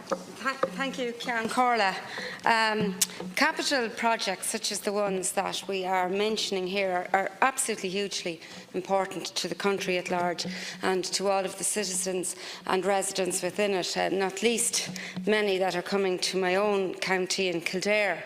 Thank you, Ceann Corla. Capital projects such as the ones that we are mentioning here are absolutely hugely important to the country at large and to all of the citizens and residents within it, not least many that are coming to my own county in Kildare.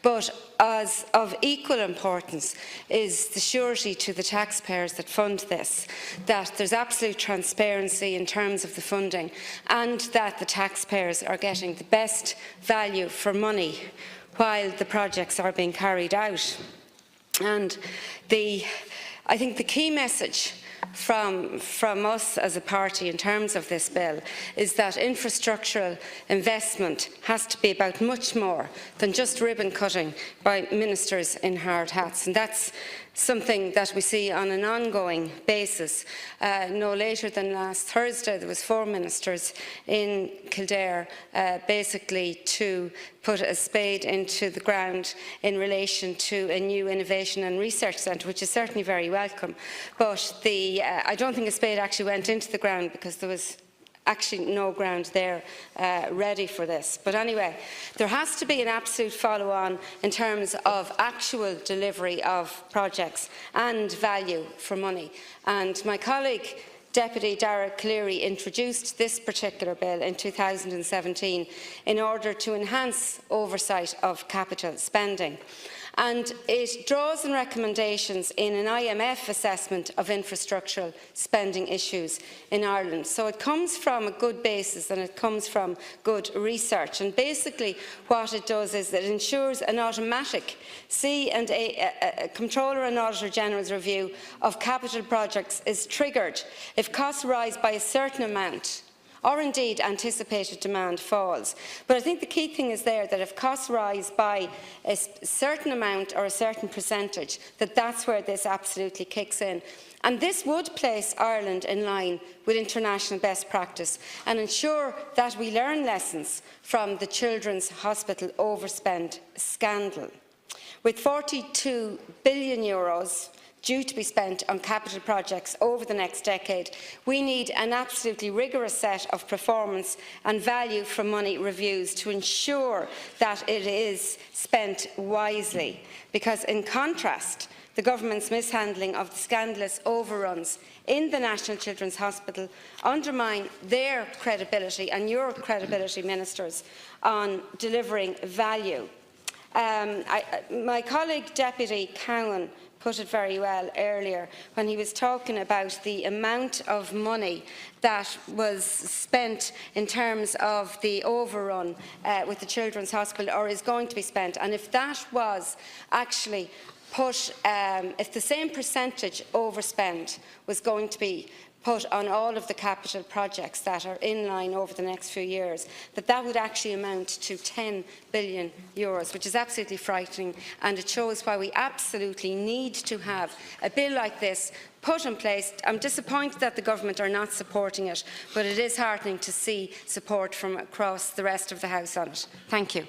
But as of equal importance is the surety to the taxpayers that fund this, that there's absolute transparency in terms of the funding and that the taxpayers are getting the best value for money while the projects are being carried out. And I think the key message from us as a party in terms of this bill is that infrastructural investment has to be about much more than just ribbon cutting by ministers in hard hats, and that's something that we see on an ongoing basis. No later than last Thursday there was 4 ministers in Kildare basically to put a spade into the ground in relation to a new innovation and research centre, which is certainly very welcome. But I don't think a spade actually went into the ground because there was actually no ground there ready for this. But anyway, there has to be an absolute follow-on in terms of actual delivery of projects and value for money. And my colleague, Deputy Darragh Cleary, introduced this particular bill in 2017 in order to enhance oversight of capital spending. And it draws on recommendations in an IMF assessment of infrastructural spending issues in Ireland. So it comes from a good basis and it comes from good research. And basically what it does is that it ensures an automatic C&A Comptroller and Auditor General's review of capital projects is triggered if costs rise by a certain amount, or indeed anticipated demand falls. But I think the key thing is there that if costs rise by a certain amount or a certain percentage, that's where this absolutely kicks in. And this would place Ireland in line with international best practice and ensure that we learn lessons from the Children's Hospital overspend scandal. With €42 billion due to be spent on capital projects over the next decade, we need an absolutely rigorous set of performance and value for money reviews to ensure that it is spent wisely, because in contrast, the government's mishandling of the scandalous overruns in the National Children's Hospital undermine their credibility and your credibility, ministers, on delivering value. My colleague Deputy Cowan put it very well earlier when he was talking about the amount of money that was spent in terms of the overrun with the Children's Hospital, or is going to be spent. And if that was actually put, if the same percentage overspend was going to be put on all of the capital projects that are in line over the next few years, that would actually amount to €10 billion, which is absolutely frightening, and it shows why we absolutely need to have a bill like this put in place. I'm disappointed that the government are not supporting it, but it is heartening to see support from across the rest of the House on it. Thank you.